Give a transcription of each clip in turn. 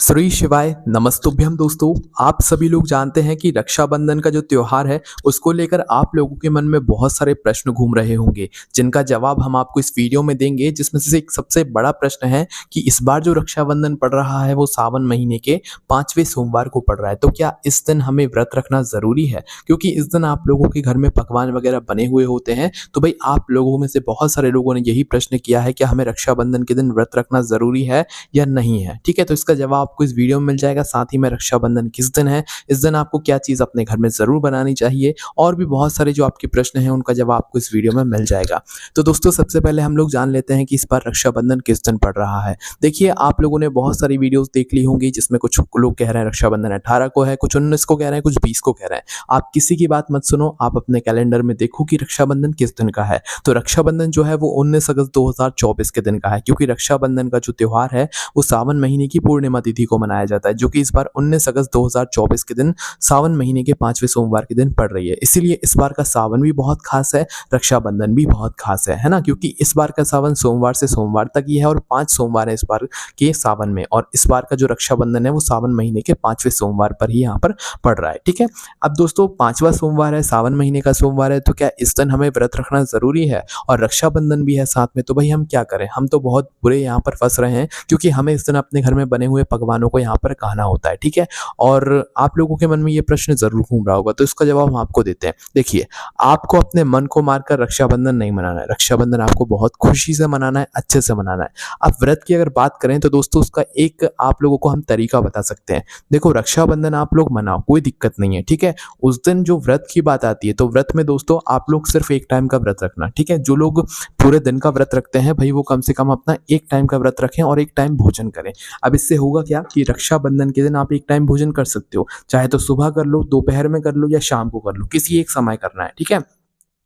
श्री शिवाय नमस्तुभ्यम दोस्तों। आप सभी लोग जानते हैं कि रक्षाबंधन का जो त्योहार है उसको लेकर आप लोगों के मन में बहुत सारे प्रश्न घूम रहे होंगे, जिनका जवाब हम आपको इस वीडियो में देंगे। जिसमें से एक सबसे बड़ा प्रश्न है कि इस बार जो रक्षाबंधन पड़ रहा है वो सावन महीने के 5वें सोमवार को पड़ रहा है, तो क्या इस दिन हमें व्रत रखना जरूरी है? क्योंकि इस दिन आप लोगों के घर में पकवान वगैरह बने हुए होते हैं। तो भाई आप लोगों में से बहुत सारे लोगों ने यही प्रश्न किया है कि हमें रक्षाबंधन के दिन व्रत रखना जरूरी है या नहीं है। ठीक है, तो इसका जवाब आपको इस वीडियो में मिल जाएगा। साथ ही में रक्षाबंधन किस दिन है, इस दिन आपको क्या चीज़ अपने घर में ज़रूर बनानी चाहिए, और भी बहुत सारे जो आपके प्रश्न हैं उनका जवाब आपको इस वीडियो में मिल जाएगा। तो दोस्तों सबसे पहले हम लोग जान लेते हैं कि इस बार रक्षाबंधन किस दिन पड़ रहा है। देखिए, आप लोगों ने बहुत सारी वीडियोस देख ली होंगी जिसमें कुछ लोग कह रहे हैं रक्षाबंधन 18 को है, कुछ 19 को कह रहे हैं, कुछ 20 को कह रहे हैं। आप किसी की बात मत सुनो, आप अपने कैलेंडर में देखो कि रक्षाबंधन किस दिन का है। तो रक्षाबंधन जो है वो 19 अगस्त 2024 के दिन का है, क्योंकि रक्षाबंधन का जो त्योहार है वो सावन महीने की पूर्णिमा तिथि को मनाया जाता है, जो कि इस बार 19 अगस्त 2024 के दिन सावन महीने के 5वें सोमवार के दिन पड़ रही है। इसीलिए इस बार का सावन भी बहुत खास है, रक्षाबंधन भी बहुत खास है ना? क्योंकि इस बार का सावन सोमवार से सोमवार तक ही है और 5 सोमवार है इस बार के सावन में, और इस बार का जो रक्षाबंधन है वो सावन महीने के 5वें सोमवार पर ही यहाँ पर पड़ रहा है। ठीक है, अब दोस्तों 5वां सोमवार है, सावन महीने का सोमवार है, तो क्या इस दिन हमें व्रत रखना जरूरी है? और रक्षाबंधन भी है साथ में, तो भाई हम क्या करें? हम तो बहुत बुरे यहाँ पर फंस रहे हैं, क्योंकि हमें इस दिन अपने घर में बने हुए पकवानों को यहाँ पर कहना होता है। ठीक है, और आप लोगों के मन में ये प्रश्न जरूर घूम रहा होगा, तो इसका जवाब हम आपको देते हैं। देखिए, आपको अपने मन को मारकर रक्षाबंधन नहीं मनाना है। रक्षाबंधन आपको बहुत खुशी से मनाना है, अच्छे से मनाना है। अब व्रत की अगर बात करें तो दोस्तों उसका एक आप लोगों को हम तरीका बता सकते हैं। देखो, रक्षाबंधन आप लोग मनाओ, कोई दिक्कत नहीं है। ठीक है, उस दिन जो व्रत की बात आती है, तो व्रत में दोस्तों आप लोग सिर्फ एक टाइम का व्रत रखना। ठीक है, जो लोग पूरे दिन का व्रत रखते हैं भाई वो कम से कम अपना एक टाइम का व्रत रखें और एक टाइम भोजन करें। अब इससे होगा क्या कि रक्षाबंधन के दिन आप एक टाइम भोजन कर सकते हो, चाहे तो सुबह कर लो, दोपहर में कर लो या शाम को कर लो, किसी एक समय करना है। ठीक है,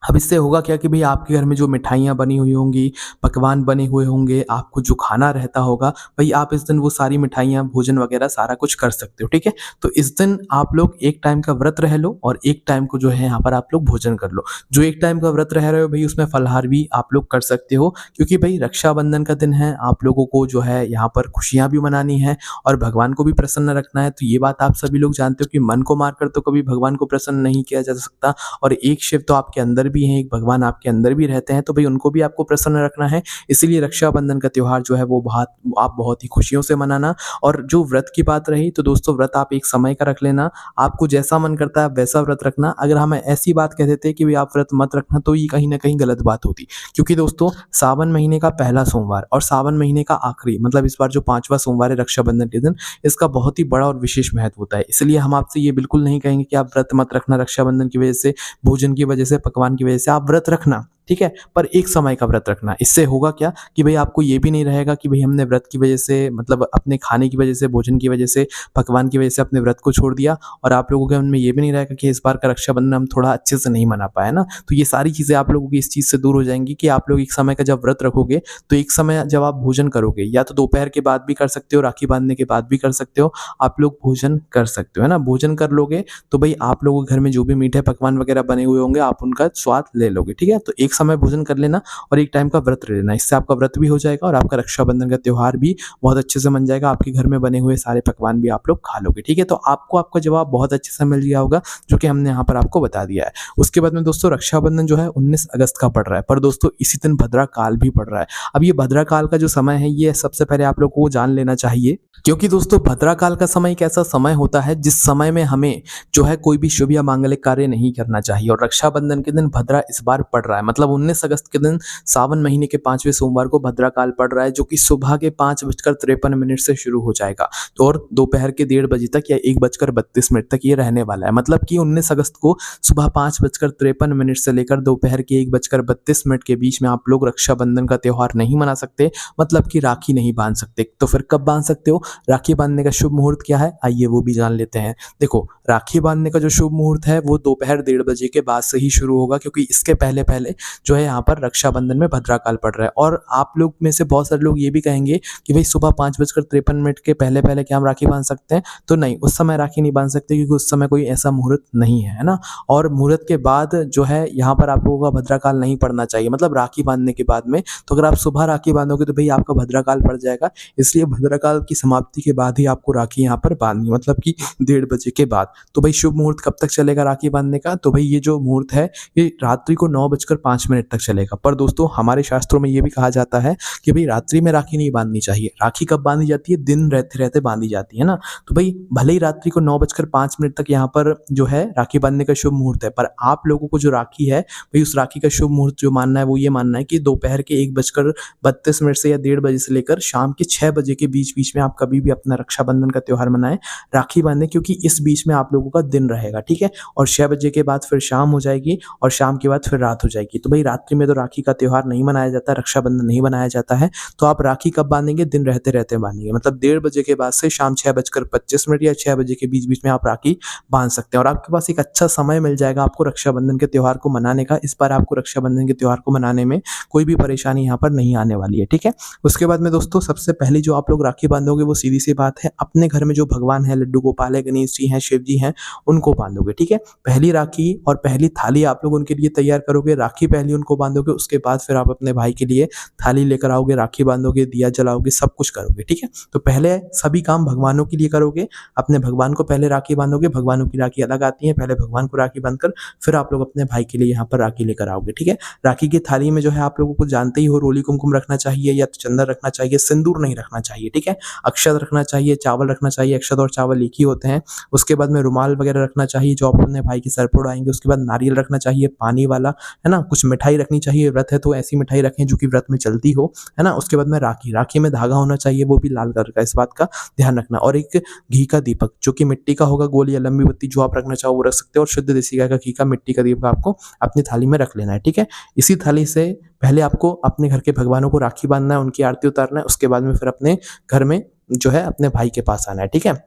अब इससे होगा क्या कि भाई आपके घर में जो मिठाइयाँ बनी हुई होंगी, पकवान बने हुए होंगे, आपको जो खाना रहता होगा, भाई आप इस दिन वो सारी मिठाइयाँ, भोजन वगैरह सारा कुछ कर सकते हो। ठीक है, तो इस दिन आप लोग एक टाइम का व्रत रह लो और एक टाइम को जो है यहाँ पर आप लोग भोजन कर लो। जो एक टाइम का व्रत रह रहे हो भाई उसमें फलाहार भी आप लोग कर सकते हो, क्योंकि भाई रक्षाबंधन का दिन है, आप लोगों को जो है यहाँ पर खुशियाँ भी मनानी है और भगवान को भी प्रसन्न रखना है। तो ये बात आप सभी लोग जानते हो कि मन को मारकर तो कभी भगवान को प्रसन्न नहीं किया जा सकता, और एक शिव तो आपके अंदर भी हैं, एक भगवान आपके अंदर भी रहते हैं, तो भाई उनको भी आपको प्रसन्न रखना है। इसीलिए रक्षाबंधन का त्योहार जो है वो आप बहुत ही खुशियों से मनाना। और जो व्रत की बात रही, तो दोस्तों व्रत आप एक समय का रख लेना, आपको जैसा मन करता है आप वैसा व्रत रखना। अगर हम ऐसी बात कह देते कि भाई आप व्रत मत रखना, तो ये कहीं ना कहीं गलत बात होती, क्योंकि दोस्तों सावन महीने का पहला सोमवार और सावन महीने का आखिरी, मतलब इस बार जो 5वां सोमवार है रक्षाबंधन के दिन, इसका बहुत ही बड़ा और विशेष महत्व होता है। इसलिए हम आपसे ये बिल्कुल नहीं कहेंगे कि आप व्रत मत रखना रक्षाबंधन की वजह से, भोजन की वजह से, पकवान की वजह से। आप व्रत रखना, ठीक है, पर एक समय का व्रत रखना। इससे होगा क्या कि भाई आपको ये भी नहीं रहेगा कि भाई हमने व्रत की वजह से, मतलब अपने खाने की वजह से, भोजन की वजह से, पकवान की वजह से अपने व्रत को छोड़ दिया, और आप लोगों के मन में ये भी नहीं रहेगा कि इस बार का रक्षाबंधन हम थोड़ा अच्छे से नहीं मना पाए ना। तो ये सारी चीज़ें आप लोगों की इस चीज़ से दूर हो जाएंगी कि आप लोग एक समय का जब व्रत रखोगे तो एक समय जब आप भोजन करोगे, या तो दोपहर के बाद भी कर सकते हो, राखी बांधने के बाद भी कर सकते हो, आप लोग भोजन कर सकते हो, है ना। भोजन कर लोगे तो भाई आप लोगों के घर में जो भी मीठे पकवान वगैरह बने हुए होंगे आप उनका स्वाद ले लोगे। ठीक है, तो एक समय भोजन कर लेना और एक टाइम का व्रत ले लेना। इससे आपका व्रत भी हो जाएगा और आपका रक्षाबंधन का त्योहार भी बहुत अच्छे से मन जाएगा। आपके घर में बने हुए सारे पकवान भी आप लोग खा लोगे। ठीक है, तो आपको आपका जवाब बहुत अच्छे से मिल गया होगा, जो कि हमने यहाँ पर आपको बता दिया है। उसके बाद में दोस्तों रक्षाबंधन जो है 19 अगस्त का पड़ रहा है, पर दोस्तों इसी दिन भद्रा काल भी पड़ रहा है। अब ये भद्रा काल का जो समय है ये सबसे पहले आप लोग को जान लेना चाहिए, क्योंकि दोस्तों भद्रा काल का समय एक ऐसा समय होता है जिस समय में हमें जो है कोई भी शुभ या मांगलिक कार्य नहीं करना चाहिए। और रक्षाबंधन के दिन भद्रा इस बार पड़ रहा है, मतलब 19 अगस्त के दिन सावन महीने के 5वें सोमवार को भद्रा काल पड़ रहा है, जो कि सुबह के 5:53 से शुरू हो जाएगा, तो और दोपहर के 1:30 बजे तक या 1:32 तक ये रहने वाला है। मतलब कि 19 अगस्त को सुबह 5:53 से लेकर दोपहर के 1:32 के बीच में आप लोग रक्षाबंधन का त्योहार नहीं मना सकते, मतलब कि राखी नहीं बांध सकते। तो फिर कब बांध सकते हो? राखी बांधने का शुभ मुहूर्त क्या है, आइए वो भी जान लेते हैं। देखो, राखी बांधने का जो शुभ मुहूर्त है वो दोपहर 1:30 बजे के बाद से ही शुरू होगा, क्योंकि इसके पहले पहले जो है यहाँ पर रक्षाबंधन में भद्राकाल पड़ रहा है। और आप लोग में से बहुत सारे लोग ये भी कहेंगे कि भाई सुबह 5:53 के पहले क्या हम राखी बांध सकते हैं? तो नहीं, उस समय राखी नहीं बांध सकते क्योंकि उस समय कोई ऐसा मुहूर्त नहीं है ना। और मुहूर्त के बाद जो है यहाँ पर आप लोगों का भद्राकाल नहीं पड़ना चाहिए, मतलब राखी बांधने के बाद में। तो अगर आप सुबह राखी बांधोगे तो भाई आपका भद्राकाल पड़ जाएगा, इसलिए भद्राकाल की समाप्ति के बाद ही आपको राखी यहाँ पर बांधनी है, मतलब कि 1:30 बजे के बाद। तो भाई शुभ मुहूर्त कब तक चलेगा राखी बांधने का? तो भाई ये जो मुहूर्त है ये रात्रि को 9:05 तक चलेगा। पर दोस्तों हमारे शास्त्रों में ये भी कहा जाता है कि भाई रात्रि में राखी नहीं बांधनी चाहिए। राखी कब बांधी जाती है? दिन रहते रहते बांधी जाती है ना। तो भाई भले ही रात्रि को 9:05 तक यहाँ पर जो है राखी बांधने का शुभ मुहूर्त है, पर आप लोगों को जो राखी है भाई उस राखी का शुभ मुहूर्त जो मानना है वो ये मानना है कि दोपहर के 1:32 से या 1:30 बजे से लेकर शाम के 6 बजे के बीच बीच में आप कभी भी अपना रक्षाबंधन का त्योहार मनाएं, राखी बांधें, क्योंकि इस बीच में आप लोगों का दिन रहेगा, ठीक है। और 6 बजे के बाद फिर शाम हो जाएगी और शाम के बाद फिर रात हो जाएगी। तो भाई रात्रि में तो राखी का त्योहार नहीं मनाया जाता, रक्षाबंधन नहीं मनाया जाता है। तो आप राखी कब बांधेंगे? दिन रहते रहते बांधेंगे, मतलब 1:30 बजे के बाद से शाम 6:25 या 6 बजे के बीच बीच में आप राखी बांध सकते हैं। और आपके पास एक अच्छा समय मिल जाएगा आपको रक्षाबंधन के त्योहार को मनाने का। इस बार आपको रक्षाबंधन के त्योहार को मनाने में कोई भी परेशानी यहाँ पर नहीं आने वाली है, ठीक है। उसके बाद में दोस्तों सबसे पहले जो आप लोग राखी बांधोगे वो सीधी सी बात है, अपने घर में जो भगवान है, लड्डू गोपाल है, गणेश जी हैं, शिव जी हैं, उनको बांधोगे, ठीक है। पहली राखी और पहली थाली आप लोग उनके लिए तैयार करोगे, राखी पहली उनको बांधोगे, उसके बाद फिर आप अपने भाई के लिए थाली लेकर आओगे, राखी बांधोगे, दिया जलाओगे, सब कुछ करोगे, ठीक है। तो पहले सभी काम भगवानों के लिए करोगे, अपने भगवान को पहले राखी बांधोगे, भगवानों की राखी अलग आती है, पहले भगवान को राखी बांधकर फिर आप लोग अपने भाई के लिए यहाँ पर राखी लेकर आओगे, ठीक है। राखी की थाली में जो है आप लोगों को जानते ही हो, रोली कुमकुम रखना चाहिए या तो चंदन रखना चाहिए, सिंदूर नहीं रखना चाहिए, ठीक है। अक्षत रखना चाहिए, चावल रखना चाहिए, अक्षत और चावल एक ही होते हैं। उसके बाद में रुमाल वगैरह रखना चाहिए जो आप अपने भाई के सर पर उड़ाएंगे। उसके बाद नारियल रखना चाहिए पानी वाला, है ना। कुछ मिठाई रखनी चाहिए, व्रत है तो ऐसी मिठाई रखें जो कि व्रत में चलती हो, है ना। उसके बाद में राखी में धागा होना चाहिए, वो भी लाल कलर का, इस बात का ध्यान रखना। और एक घी का दीपक जो कि मिट्टी का होगा, गोल या लंबी बत्ती जो आप रखना चाहो वो रख सकते हो। और शुद्ध देसी गाय का घी का मिट्टी का दीपक आपको अपनी थाली में रख लेना है, ठीक है। इसी थाली से पहले आपको अपने घर के भगवानों को राखी बांधना है, उनकी आरती उतारना है। उसके बाद में फिर अपने घर में जो है अपने भाई के पास आना है, ठीक है।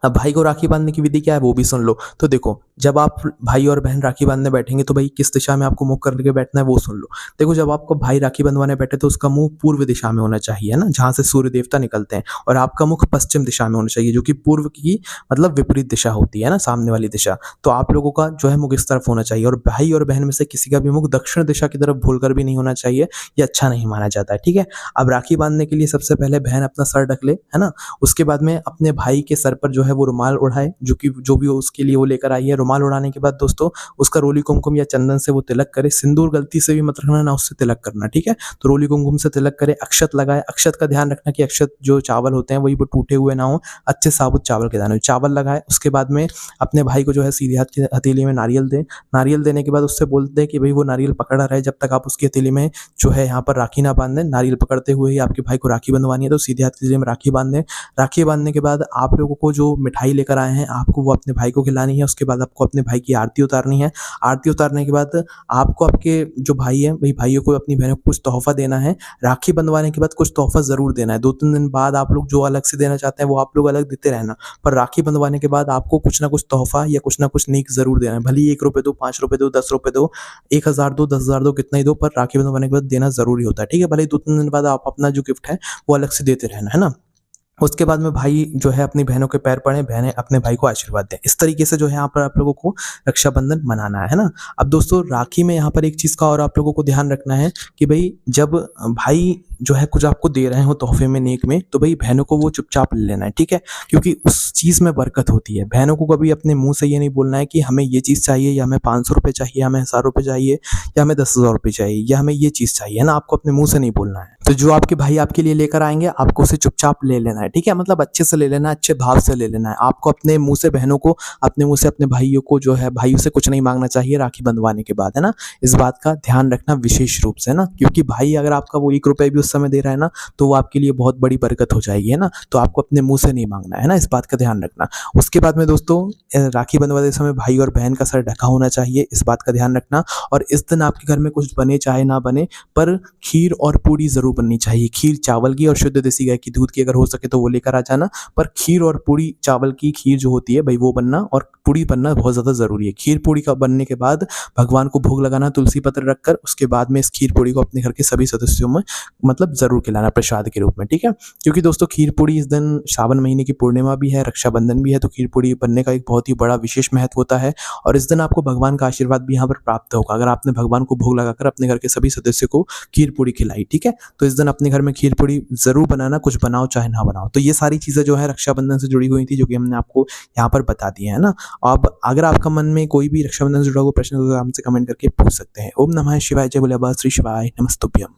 अब भाई को राखी बांधने की विधि क्या है वो भी सुन लो। तो देखो, जब आप भाई और बहन राखी बांधने बैठेंगे तो भाई किस दिशा में आपको मुंह करके बैठना है वो सुन लो। देखो, जब आपको भाई राखी बंधवाने बैठे तो उसका मुंह पूर्व दिशा में होना चाहिए, है ना, जहाँ से सूर्य देवता निकलते हैं। और आपका मुख पश्चिम दिशा में होना चाहिए, जो कि पूर्व की मतलब विपरीत दिशा होती है ना, सामने वाली दिशा। तो आप लोगों का जो है मुख इस तरफ होना चाहिए। और भाई और बहन में से किसी का भी मुख दक्षिण दिशा की तरफ भूलकर भी नहीं होना चाहिए, ये अच्छा नहीं माना जाता है, ठीक है। अब राखी बांधने के लिए सबसे पहले बहन अपना सर ढक ले, है ना। उसके बाद में अपने भाई के सर पर जो है वो रुमाल उड़ाए, जो भी हो उसके लिए वो लेकर आई है। रुमाल उड़ाने के बाद दोस्तों उसका रोली कुमकुम या चंदन से वो तिलक करे। सिंदूर गलती से भी मत रखना, ना उससे तिलक करना, ठीक है। तो रोली कुमकुम से तिलक करे, अक्षत लगाए। अक्षत का ध्यान रखना कि अक्षत जो चावल होते हैं वही वो टूटे हुए ना हो, अच्छे साबुत चावल के दाने चावल लगाए। उसके बाद में अपने भाई को जो है सीधे हाथ की हथेली में नारियल दे। नारियल देने के बाद उससे बोलते हैं कि भाई वो नारियल पकड़ा रहे जब तक आप उसकी हथेली में जो है यहाँ पर राखी ना बांध दें। नारियल पकड़ते हुए ही आपके भाई को राखी बंधवानी है, तो सीधे हाथ की हथेली में राखी बांध दें। राखी बांधने के बाद आप लोगों को जो मिठाई लेकर आए हैं आपको वो अपने भाई को खिलानी है। उसके बाद आपको अपने भाई की आरती उतारनी है। आरती उतारने के बाद आपको आपके जो भाई है भाई भाइयों को अपनी बहनों को कुछ तोहफा देना है। राखी बंधवाने के बाद कुछ तोहफा जरूर देना है। 2-3 दिन बाद आप लोग जो अलग से देना चाहते हैं वो आप लोग अलग देते रहना, पर राखी बंधवाने के बाद आपको कुछ ना कुछ तोहफा या कुछ ना कुछ नेक जरूर देना है। भले ही 1 रुपये दो, 5 रुपये दो, 10 रुपये दो, 1000 दो, 10,000 दो, कितना ही दो, पर राखी बंधवाने के बाद देना जरूरी होता है, ठीक है। भले ही 2-3 दिन बाद आप अपना जो गिफ्ट है वो अलग से देते रहना, है ना। उसके बाद में भाई जो है अपनी बहनों के पैर पड़े, बहनें अपने भाई को आशीर्वाद दें। इस तरीके से जो है यहाँ पर आप लोगों को रक्षाबंधन मनाना है ना। अब दोस्तों राखी में यहाँ पर एक चीज़ का और आप लोगों को ध्यान रखना है कि भाई जब भाई जो है कुछ आपको दे रहे हो तोहफे में, नेक में, तो भाई बहनों को वो चुपचाप ले लेना है, ठीक है। क्योंकि उस चीज़ में बरकत होती है। बहनों को कभी अपने मुंह से ये नहीं बोलना है कि हमें ये चीज़ चाहिए, या हमें 500 रुपये चाहिए, हमें 1000 रुपये चाहिए, या हमें 10,000 रुपये चाहिए, या हमें ये चीज़ चाहिए, है ना। आपको अपने मुंह से नहीं बोलना है। तो जो आपके भाई आपके लिए लेकर आएंगे आपको उसे चुपचाप ले लेना है, ठीक है। मतलब अच्छे से ले लेना है, अच्छे भाव से ले लेना है। आपको अपने मुंह से बहनों को, अपने मुंह से अपने भाइयों को जो है भाइयों से कुछ नहीं मांगना चाहिए राखी बंधवाने के बाद, है ना। इस बात का ध्यान रखना विशेष रूप से ना, क्योंकि भाई अगर आपका वो 1 रुपये भी समय दे रहा है ना, तो वो आपके लिए बहुत बड़ी बरकत हो जाएगी, है ना। तो आपको अपने मुंह से नहीं मांगना है ना, इस बात का ध्यान रखना। उसके बाद में दोस्तों राखी बंधवाते समय भाई और बहन का सर ढका होना चाहिए, इस बात का ध्यान रखना। और इस दिन आपके घर में कुछ बने चाहे ना बने, पर खीर और पूड़ी ज़रूर बननी चाहिए। खीर चावल की और शुद्ध देसी गाय की दूध की अगर हो सके तो वो लेकर आ जाना, पर खीर और पूड़ी चावल की खीर जो होती है भाई वो बनना, और पूड़ी बनना बहुत ज़्यादा ज़रूरी है। खीर पूड़ी का बनने के बाद भगवान को भोग लगाना तुलसी पत्र रखकर, उसके बाद में इस खीर पूड़ी को अपने घर के सभी सदस्यों में मतलब ज़रूर खिलाना प्रसाद के रूप में, ठीक है। क्योंकि दोस्तों खीर पूड़ी इस दिन सावन महीने की पूर्णिमा भी है, रक्षाबंधन भी है, तो खीर पूड़ी बनने का एक बहुत ही बड़ा विशेष महत्व होता है। और इस दिन आपको भगवान का आशीर्वाद भी यहाँ पर प्राप्त होगा, अगर आपने भगवान को भोग लगाकर अपने घर के सभी सदस्यों को खीर पूड़ी खिलाई, ठीक है। तो इस दिन अपने घर में खीर पूड़ी ज़रूर बनाना, कुछ बनाओ चाहे ना बनाओ। तो ये सारी चीज़ें जो है रक्षाबंधन से जुड़ी हुई थी, जो कि हमने आपको यहाँ पर बता दी है ना। अब अगर आपका मन में कोई भी रक्षाबंधन से जुड़ा हुआ प्रश्न है तो हमसे कमेंट करके पूछ सकते हैं। ओम नमः शिवाय, जय भोले बाबा, श्री शिवाय, नमस्तुभ्यम।